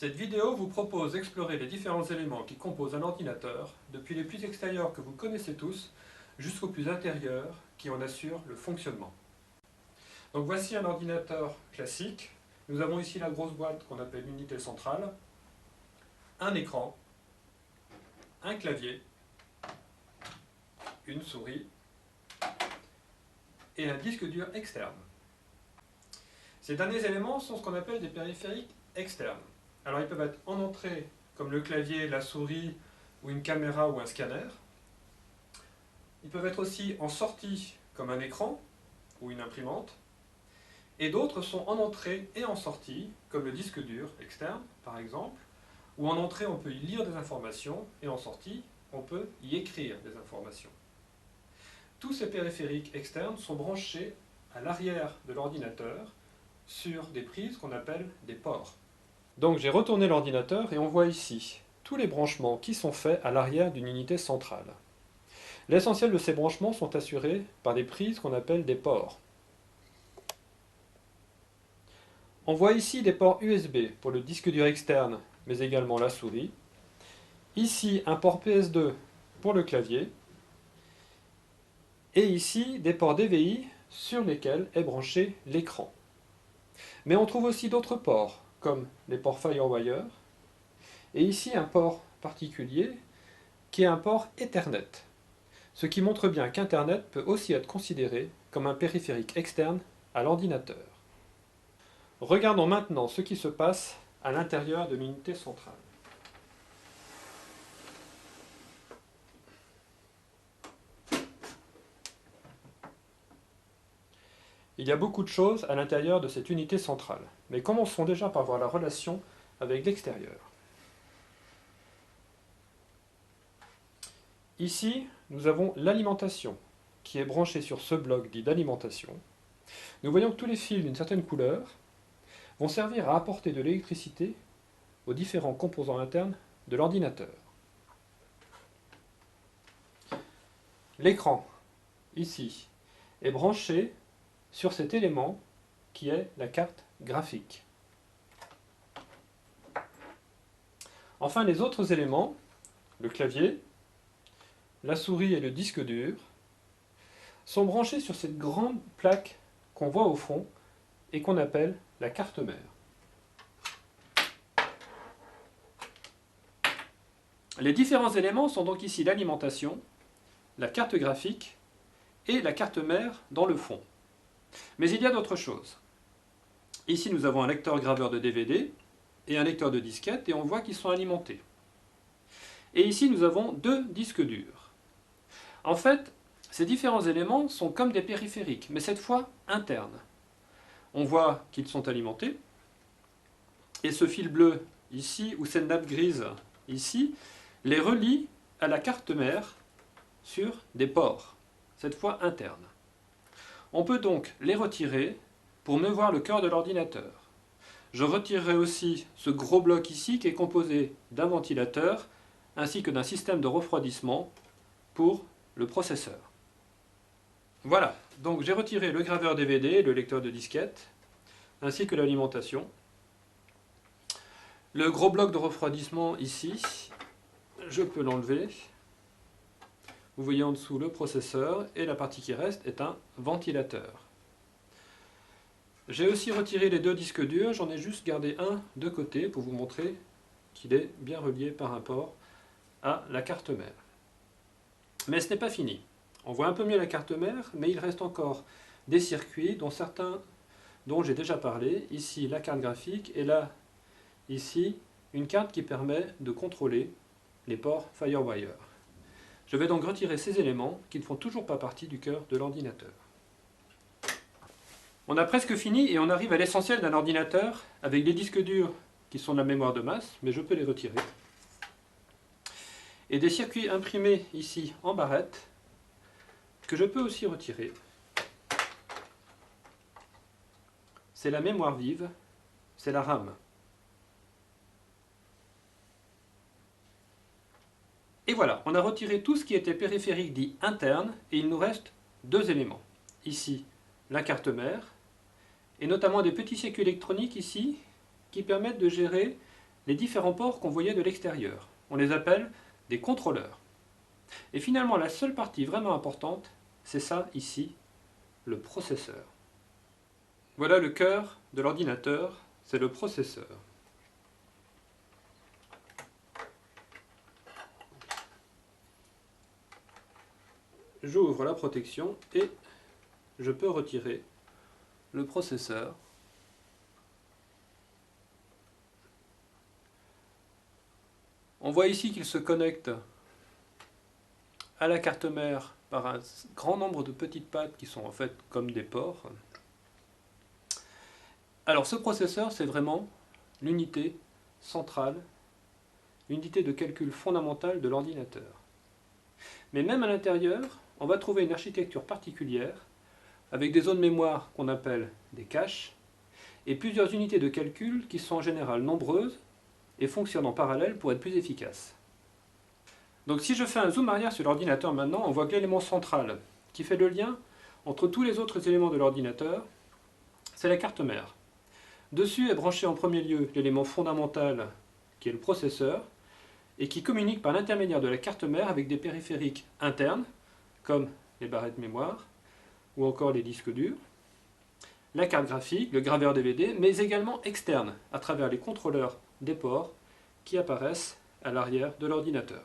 Cette vidéo vous propose d'explorer les différents éléments qui composent un ordinateur, depuis les plus extérieurs que vous connaissez tous, jusqu'aux plus intérieurs qui en assurent le fonctionnement. Donc voici un ordinateur classique. Nous avons ici la grosse boîte qu'on appelle l'unité centrale, un écran, un clavier, une souris et un disque dur externe. Ces derniers éléments sont ce qu'on appelle des périphériques externes. Alors ils peuvent être en entrée, comme le clavier, la souris, ou une caméra ou un scanner. Ils peuvent être aussi en sortie, comme un écran ou une imprimante. Et d'autres sont en entrée et en sortie, comme le disque dur externe, par exemple, où en entrée on peut y lire des informations, et en sortie on peut y écrire des informations. Tous ces périphériques externes sont branchés à l'arrière de l'ordinateur sur des prises qu'on appelle des ports. Donc j'ai retourné l'ordinateur et on voit ici tous les branchements qui sont faits à l'arrière d'une unité centrale. L'essentiel de ces branchements sont assurés par des prises qu'on appelle des ports. On voit ici des ports USB pour le disque dur externe, mais également la souris. Ici un port PS2 pour le clavier. Et ici des ports DVI sur lesquels est branché l'écran. Mais on trouve aussi d'autres ports, comme les ports Firewire, et ici un port particulier qui est un port Ethernet, ce qui montre bien qu'Internet peut aussi être considéré comme un périphérique externe à l'ordinateur. Regardons maintenant ce qui se passe à l'intérieur de l'unité centrale. Il y a beaucoup de choses à l'intérieur de cette unité centrale, mais commençons déjà par voir la relation avec l'extérieur. Ici, nous avons l'alimentation, qui est branchée sur ce bloc dit d'alimentation. Nous voyons que tous les fils d'une certaine couleur vont servir à apporter de l'électricité aux différents composants internes de l'ordinateur. L'écran, ici, est branché sur cet élément qui est la carte graphique. Enfin, les autres éléments, le clavier, la souris et le disque dur, sont branchés sur cette grande plaque qu'on voit au fond et qu'on appelle la carte mère. Les différents éléments sont donc ici l'alimentation, la carte graphique et la carte mère dans le fond. Mais il y a d'autres choses. Ici, nous avons un lecteur graveur de DVD et un lecteur de disquette, et on voit qu'ils sont alimentés. Et ici, nous avons deux disques durs. En fait, ces différents éléments sont comme des périphériques, mais cette fois internes. On voit qu'ils sont alimentés, et ce fil bleu ici, ou cette nappe grise ici, les relie à la carte mère sur des ports, cette fois internes. On peut donc les retirer pour mieux voir le cœur de l'ordinateur. Je retirerai aussi ce gros bloc ici qui est composé d'un ventilateur ainsi que d'un système de refroidissement pour le processeur. Voilà, donc j'ai retiré le graveur DVD et le lecteur de disquette ainsi que l'alimentation. Le gros bloc de refroidissement ici, je peux l'enlever. Vous voyez en dessous le processeur et la partie qui reste est un ventilateur. J'ai aussi retiré les deux disques durs, j'en ai juste gardé un de côté pour vous montrer qu'il est bien relié par rapport à la carte mère. Mais ce n'est pas fini. On voit un peu mieux la carte mère, mais il reste encore des circuits dont certains dont j'ai déjà parlé. Ici la carte graphique et là, ici, une carte qui permet de contrôler les ports Firewire. Je vais donc retirer ces éléments qui ne font toujours pas partie du cœur de l'ordinateur. On a presque fini et on arrive à l'essentiel d'un ordinateur avec des disques durs qui sont de la mémoire de masse, mais je peux les retirer. Et des circuits imprimés ici en barrette que je peux aussi retirer. C'est la mémoire vive, c'est la RAM. Et voilà, on a retiré tout ce qui était périphérique dit interne, et il nous reste deux éléments. Ici, la carte mère, et notamment des petits circuits électroniques ici, qui permettent de gérer les différents ports qu'on voyait de l'extérieur. On les appelle des contrôleurs. Et finalement, la seule partie vraiment importante, c'est ça ici, le processeur. Voilà le cœur de l'ordinateur, c'est le processeur. J'ouvre la protection et je peux retirer le processeur. On voit ici qu'il se connecte à la carte mère par un grand nombre de petites pattes qui sont en fait comme des ports. Alors ce processeur, c'est vraiment l'unité centrale, l'unité de calcul fondamentale de l'ordinateur. Mais même à l'intérieur, on va trouver une architecture particulière avec des zones mémoire qu'on appelle des caches et plusieurs unités de calcul qui sont en général nombreuses et fonctionnent en parallèle pour être plus efficaces. Donc si je fais un zoom arrière sur l'ordinateur maintenant, on voit que l'élément central qui fait le lien entre tous les autres éléments de l'ordinateur, c'est la carte mère. Dessus est branché en premier lieu l'élément fondamental qui est le processeur et qui communique par l'intermédiaire de la carte mère avec des périphériques internes comme les barrettes mémoire ou encore les disques durs, la carte graphique, le graveur DVD, mais également externes à travers les contrôleurs des ports qui apparaissent à l'arrière de l'ordinateur.